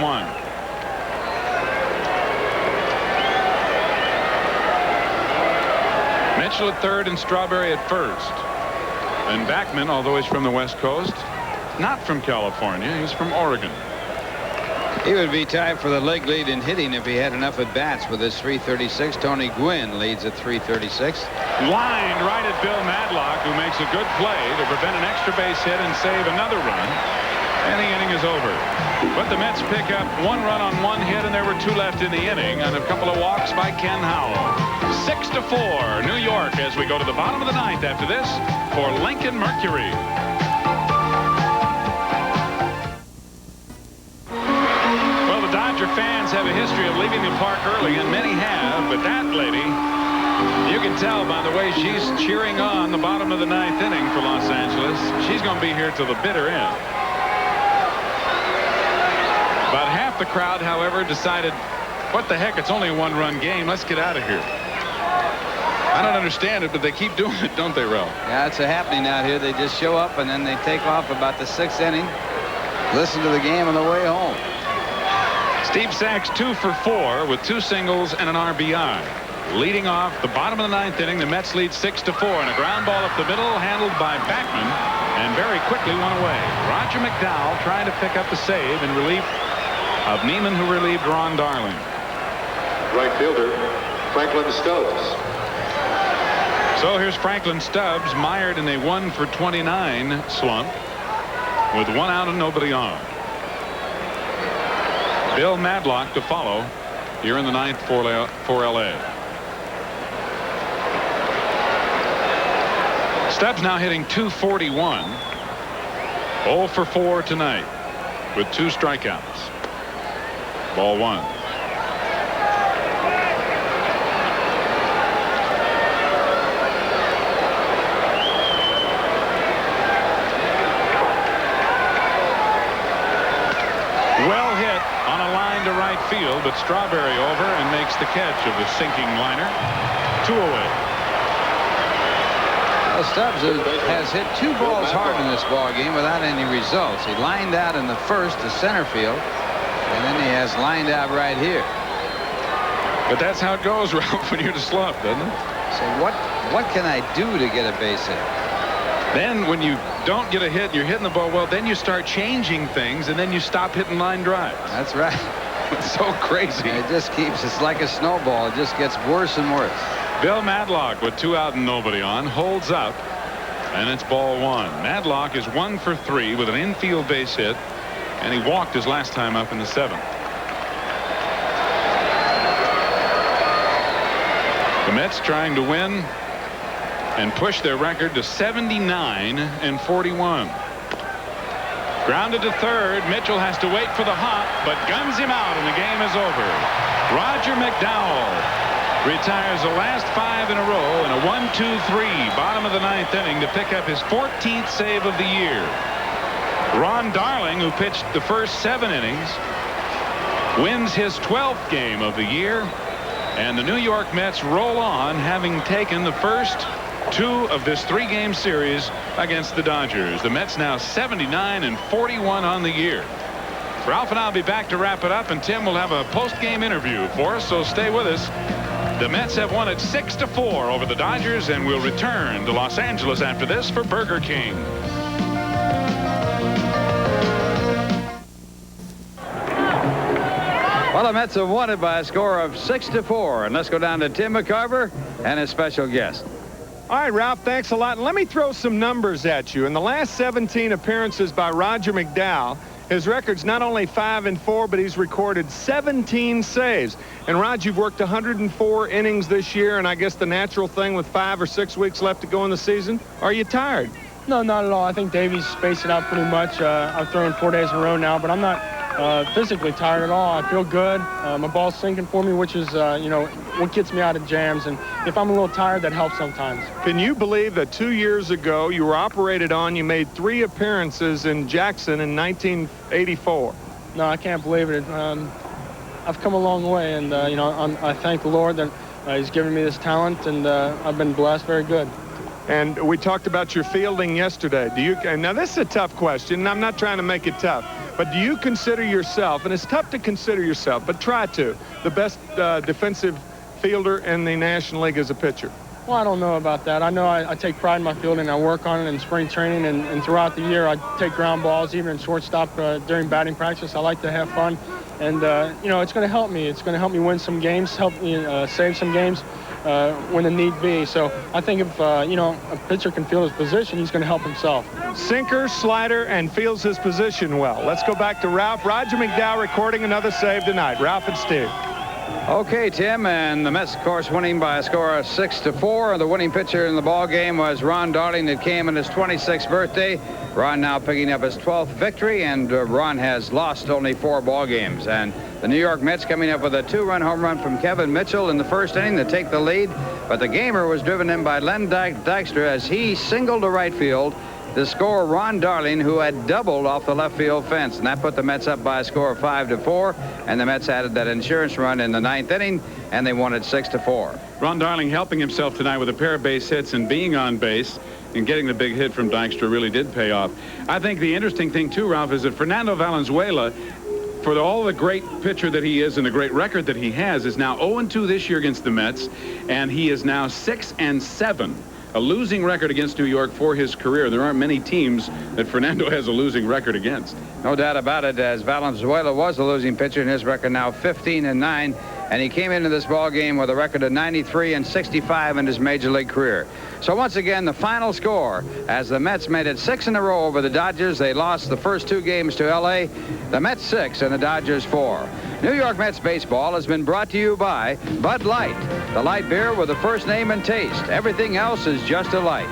1. Mitchell at third and Strawberry at first. And Backman, although he's from the West Coast, not from California, he's from Oregon. He would be tied for the league lead in hitting if he had enough at bats with his .336. Tony Gwynn leads at .336. Lined right at Bill Madlock, who makes a good play to prevent an extra base hit and save another run. And the inning is over. But the Mets pick up 1 run on 1 hit, and there were 2 left in the inning, and a couple of walks by Ken Howell. 6-4, New York, as we go to the bottom of the 9th after this for Lincoln Mercury. Well, the Dodger fans have a history of leaving the park early, and many have, but that lady, you can tell by the way she's cheering on the bottom of the 9th inning for Los Angeles. She's going to be here till the bitter end. About half the crowd, however, decided, what the heck, it's only a 1-run game. Let's get out of here. I don't understand it, but they keep doing it, don't they, Ralph? Yeah, it's happening out here. They just show up, and then they take off about the 6th inning. Listen to the game on the way home. Steve Sachs 2 for 4 with 2 singles and an RBI. Leading off the bottom of the 9th inning, the Mets lead 6-4, and a ground ball up the middle handled by Backman, and very quickly one away. Roger McDowell trying to pick up the save in relief of Neiman, who relieved Ron Darling. Right fielder Franklin Stubbs. So here's Franklin Stubbs, mired in a 1 for 29 slump with 1 out and nobody on. Bill Madlock to follow here in the 9th for LA. Stubbs now hitting .241. 0 for 4 tonight with 2 strikeouts. Ball 1. Well hit on a line to right field, but Strawberry over and makes the catch of the sinking liner. 2 away. Well, Stubbs has hit 2 balls hard in this ball game without any results. He lined out in the first to center field, and then he has lined out right here. But that's how it goes, Ralph, when you're to slump, doesn't it? So what can I do to get a base hit? Then when you don't get a hit, you're hitting the ball well, then you start changing things, and then you stop hitting line drives. That's right. It's so crazy. It just keeps, it's like a snowball. It just gets worse and worse. Bill Madlock with 2 out and nobody on holds up, and it's ball 1. Madlock is 1 for 3 with an infield base hit, and he walked his last time up in the 7th. The Mets trying to win and push their record to 79-41. Grounded to third. Mitchell has to wait for the hop, but guns him out, and the game is over. Roger McDowell retires the last 5 in a row in a 1-2-3 bottom of the 9th inning to pick up his 14th save of the year. Ron Darling, who pitched the first 7 innings, wins his 12th game of the year, and the New York Mets roll on, having taken the first 2 of this 3-game series against the Dodgers. The Mets now 79-41 on the year. Ralph and I'll be back to wrap it up, and Tim will have a post-game interview for us, so stay with us. The Mets have won at 6-4 over the Dodgers, and will return to Los Angeles after this for Burger King. Well, the Mets have won it by a score of 6-4, and let's go down to Tim McCarver and his special guest. All right, Ralph, thanks a lot. And let me throw some numbers at you. In the last 17 appearances by Roger McDowell, his record's not only 5-4, but he's recorded 17 saves. And, Rod, you've worked 104 innings this year, and I guess the natural thing with 5 or 6 weeks left to go in the season, are you tired? No, not at all. I think Davey's spaced it out pretty much. I've thrown 4 days in a row now, but I'm not physically tired at all. I feel good. My ball's sinking for me, which is, you know, what gets me out of jams. And if I'm a little tired, that helps sometimes. Can you believe that 2 years ago you were operated on, you made 3 appearances in Jackson in 1984? No, I can't believe it. I've come a long way, and, you know, I thank the Lord that he's given me this talent, and I've been blessed very good. And we talked about your fielding yesterday. Now, this is a tough question, and I'm not trying to make it tough. but do you consider yourself, and it's tough to consider yourself, but try to, the best defensive fielder in the National League as a pitcher? Well, I don't know about that. I know I take pride in my fielding. I work on it in spring training, and throughout the year I take ground balls, even in shortstop during batting practice. I like to have fun, and you know, it's going to help me. It's going to help me win some games, help me save some games when the need be. So I think if you know, a pitcher can field his position, he's going to help himself. Sinker, slider, and fields his position well. Let's go back to Ralph. Roger McDowell recording another save tonight. Ralph and Steve. Okay, Tim, and the Mets, of course, winning by a score of 6-4. The winning pitcher in the ball game was Ron Darling. It came on his 26th birthday. Ron now picking up his 12th victory, and Ron has lost only 4 ball games. And the New York Mets coming up with a 2-run home run from Kevin Mitchell in the first inning to take the lead. But the gamer was driven in by Len Dykstra as he singled to right field to score Ron Darling, who had doubled off the left field fence, and that put the Mets up by a score of 5-4. And the Mets added that insurance run in the 9th inning, and they won it 6-4. Ron Darling helping himself tonight with a pair of base hits and being on base and getting the big hit from Dykstra really did pay off. I think the interesting thing too, Ralph, is that Fernando Valenzuela, for all the great pitcher that he is and the great record that he has, is now 0-2 this year against the Mets, and he is now 6-7. A losing record against New York for his career. There aren't many teams that Fernando has a losing record against. No doubt about it, as Valenzuela was a losing pitcher, and his record now 15-9, and he came into this ball game with a record of 93-65 in his major league career. So once again, the final score, as the Mets made it 6 in a row over the Dodgers. They lost the first 2 games to L.A. The Mets 6 and the Dodgers 4. New York Mets baseball has been brought to you by Bud Light, the light beer with the first name and taste. Everything else is just a light.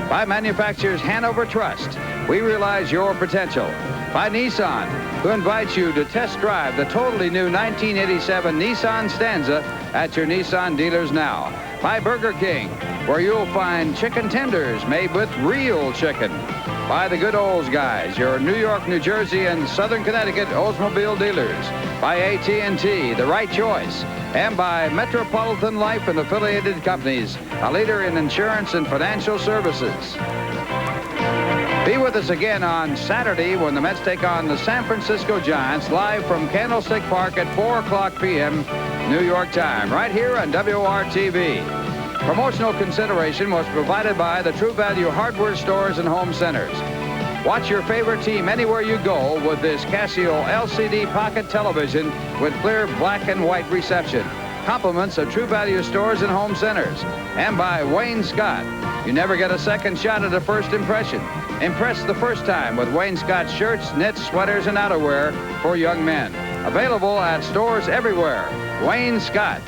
By manufacturers Hanover Trust, we realize your potential. By Nissan, who invites you to test drive the totally new 1987 Nissan Stanza at your Nissan dealers now. By Burger King, where you'll find chicken tenders made with real chicken. By the Good Olds Guys, your New York, New Jersey, and Southern Connecticut Oldsmobile dealers. By AT&T, the right choice. And by Metropolitan Life and affiliated companies, a leader in insurance and financial services. Be with us again on Saturday when the Mets take on the San Francisco Giants, live from Candlestick Park at 4:00 p.m. New York time, right here on WOR TV. Promotional consideration was provided by the True Value Hardware Stores and Home Centers. Watch your favorite team anywhere you go with this Casio LCD pocket television with clear black and white reception. Compliments of True Value Stores and Home Centers. And by Wayne Scott. You never get a second shot at a first impression. Impress the first time with Wayne Scott shirts, knits, sweaters, and outerwear for young men. Available at stores everywhere. Wayne Scott.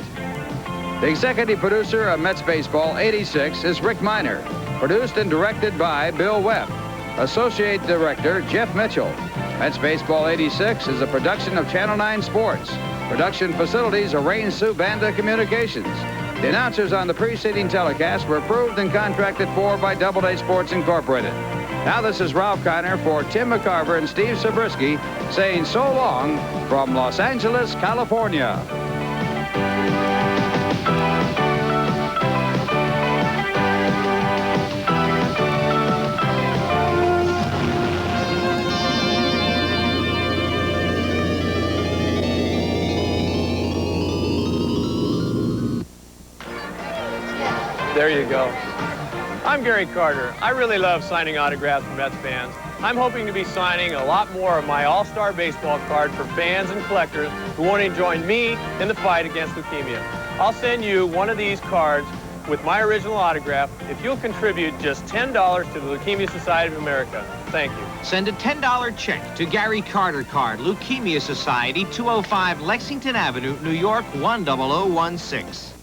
The executive producer of Mets Baseball 86 is Rick Miner. Produced and directed by Bill Webb. Associate Director Jeff Mitchell. Mets Baseball 86 is a production of Channel 9 Sports. Production facilities are Rain Sue Banda Communications. The announcers on the preceding telecast were approved and contracted for by Doubleday Sports Incorporated. Now this is Ralph Kiner for Tim McCarver and Steve Zabriski saying so long from Los Angeles, California. There you go. I'm Gary Carter. I really love signing autographs for Mets fans. I'm hoping to be signing a lot more of my All-Star Baseball card for fans and collectors who want to join me in the fight against leukemia. I'll send you one of these cards with my original autograph if you'll contribute just $10 to the Leukemia Society of America. Thank you. Send a $10 check to Gary Carter Card, Leukemia Society, 205 Lexington Avenue, New York, 10016.